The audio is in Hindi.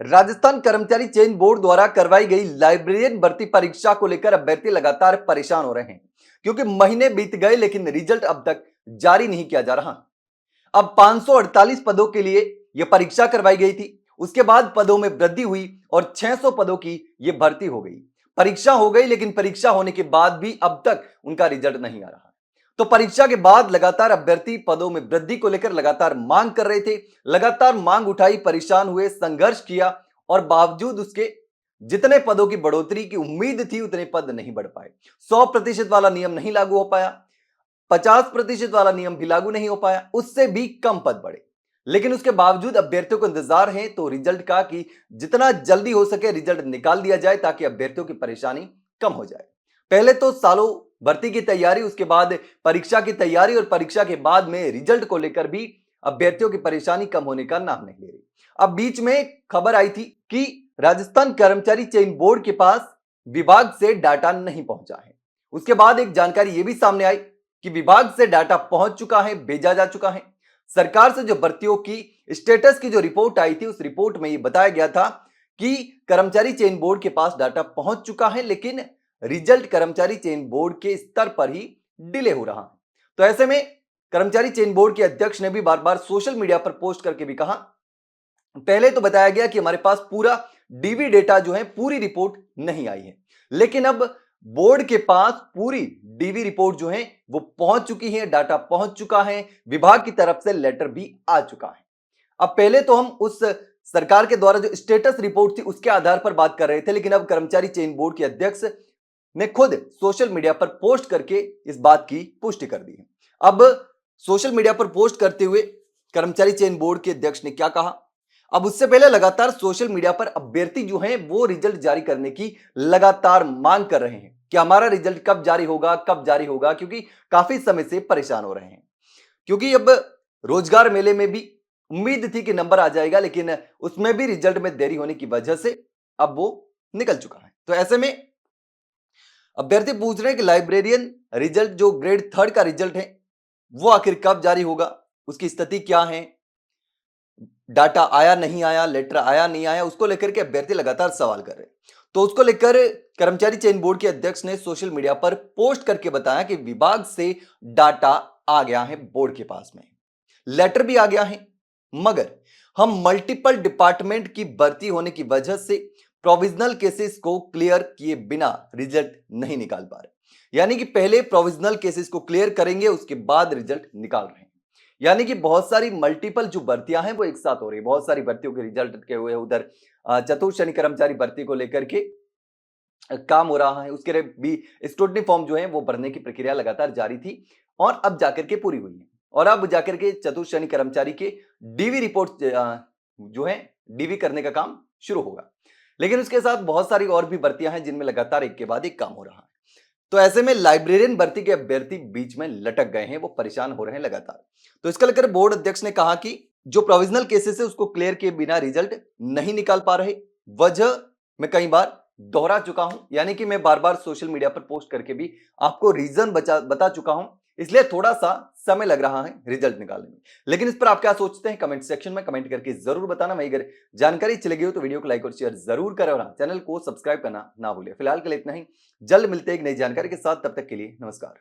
राजस्थान कर्मचारी चयन बोर्ड द्वारा करवाई गई लाइब्रेरियन भर्ती परीक्षा को लेकर अभ्यर्थी लगातार परेशान हो रहे हैं क्योंकि महीने बीत गए लेकिन रिजल्ट अब तक जारी नहीं किया जा रहा। अब 548 पदों के लिए यह परीक्षा करवाई गई थी, उसके बाद पदों में वृद्धि हुई और 600 पदों की यह भर्ती हो गई। परीक्षा हो गई लेकिन परीक्षा होने के बाद भी अब तक उनका रिजल्ट नहीं आ रहा। तो परीक्षा के बाद लगातार अभ्यर्थी पदों में वृद्धि को लेकर लगातार मांग कर रहे थे, लगातार मांग उठाई, परेशान हुए, संघर्ष किया और बावजूद उसके जितने पदों की बढ़ोतरी की उम्मीद थी उतने पद नहीं बढ़ पाए। 100% वाला नियम नहीं लागू हो पाया, 50% वाला नियम भी लागू नहीं हो पाया, उससे भी कम पद बढ़े। लेकिन उसके बावजूद अभ्यर्थियों को इंतजार है तो रिजल्ट का कि जितना जल्दी हो सके रिजल्ट निकाल दिया जाए ताकि अभ्यर्थियों की परेशानी कम हो जाए। पहले तो सालों भर्ती की तैयारी, उसके बाद परीक्षा की तैयारी और परीक्षा के बाद में रिजल्ट को लेकर भी अभ्यर्थियों की परेशानी कम होने का नाम नहीं ले रही। अब बीच में खबर आई थी कि राजस्थान कर्मचारी चयन बोर्ड के पास विभाग से डाटा नहीं पहुंचा है। उसके बाद एक जानकारी यह भी सामने आई कि विभाग से डाटा पहुंच चुका है, भेजा जा चुका है। सरकार से जो भर्तियों की स्टेटस की जो रिपोर्ट आई थी उस रिपोर्ट में यह बताया गया था कि कर्मचारी चयन बोर्ड के पास डाटा पहुंच चुका है लेकिन रिजल्ट कर्मचारी चयन बोर्ड के स्तर पर ही डिले हो रहा है। तो ऐसे में कर्मचारी चयन बोर्ड के अध्यक्ष ने भी बार बार सोशल मीडिया पर पोस्ट करके भी कहा, पहले तो बताया गया कि हमारे पास पूरा डीवी डेटा जो है, पूरी रिपोर्ट नहीं आई है, लेकिन अब बोर्ड के पास पूरी डीवी रिपोर्ट जो है वो पहुंच चुकी है, डाटा पहुंच चुका है, विभाग की तरफ से लेटर भी आ चुका है। अब पहले तो हम उस सरकार के द्वारा जो स्टेटस रिपोर्ट थी उसके आधार पर बात कर रहे थे, लेकिन अब कर्मचारी चयन बोर्ड के अध्यक्ष ने खुद सोशल मीडिया पर पोस्ट करके इस बात की पुष्टि कर दी है। अब सोशल मीडिया पर पोस्ट करते हुए कर्मचारी चयन बोर्ड के अध्यक्ष ने क्या कहा, अब उससे पहले लगातार सोशल मीडिया पर अभ्यर्थी जो हैं वो रिजल्ट जारी करने की लगातार मांग कर रहे हैं कि हमारा रिजल्ट कब जारी होगा, कब जारी होगा, क्योंकि काफी समय से परेशान हो रहे हैं। क्योंकि अब रोजगार मेले में भी उम्मीद थी कि नंबर आ जाएगा, लेकिन उसमें भी रिजल्ट में देरी होने की वजह से अब वो निकल चुका है। तो ऐसे में अभ्यर्थी पूछ रहे हैं कि लाइब्रेरियन रिजल्ट जो ग्रेड 3 का रिजल्ट है वो आखिर कब जारी होगा, उसकी स्थिति क्या है, डाटा आया नहीं आया, लेटर आया नहीं आया, उसको लेकर के अभ्यर्थी लगातार सवाल कर रहे हैं। तो उसको लेकर कर्मचारी चयन बोर्ड के अध्यक्ष ने सोशल मीडिया पर पोस्ट करके बताया कि विभाग से डाटा आ गया है, बोर्ड के पास में लेटर भी आ गया है, मगर हम मल्टीपल डिपार्टमेंट की भर्ती होने की वजह से प्रोविजनल केसेस को क्लियर किए बिना रिजल्ट नहीं निकाल पा रहे। यानी कि पहले प्रोविजनल केसेस को क्लियर करेंगे, उसके बाद रिजल्ट निकाल रहे हैं। यानी कि बहुत सारी मल्टीपल जो भर्तियां हैं वो एक साथ हो रही है, बहुत सारी भर्तियों के रिजल्ट अटके हुए, उधर चतुर्थ श्रेणी कर्मचारी भर्ती को लेकर के काम हो रहा है, उसके भी स्क्रूटनी फॉर्म जो है वो भरने की प्रक्रिया लगातार जारी थी और अब जाकर के पूरी हुई है और अब जाकर के चतुर्थ श्रेणी कर्मचारी के डीवी रिपोर्ट जो है डीवी करने का काम शुरू होगा। लेकिन उसके साथ बहुत सारी और भी भर्तियां हैं जिनमें लगातार एक के बाद एक काम हो रहा है। तो ऐसे में लाइब्रेरियन भर्ती के अभ्यर्थी बीच में लटक गए हैं, वो परेशान हो रहे हैं लगातार। तो इसका लेकर बोर्ड अध्यक्ष ने कहा कि जो प्रोविजनल केसेस है उसको क्लियर किए बिना रिजल्ट नहीं निकाल पा रहे, वजह मैं कई बार दोहरा चुका हूं, यानी कि मैं बार बार सोशल मीडिया पर पोस्ट करके भी आपको रीजन बता चुका हूं, इसलिए थोड़ा सा समय लग रहा है रिजल्ट निकालने में। लेकिन इस पर आप क्या सोचते हैं कमेंट सेक्शन में कमेंट करके जरूर बताना। वहीं अगर जानकारी अच्छी लगी हो तो वीडियो को लाइक और शेयर जरूर करें और चैनल को सब्सक्राइब करना ना भूलें। फिलहाल के लिए इतना ही, जल्द मिलते हैं एक नई जानकारी के साथ, तब तक के लिए नमस्कार।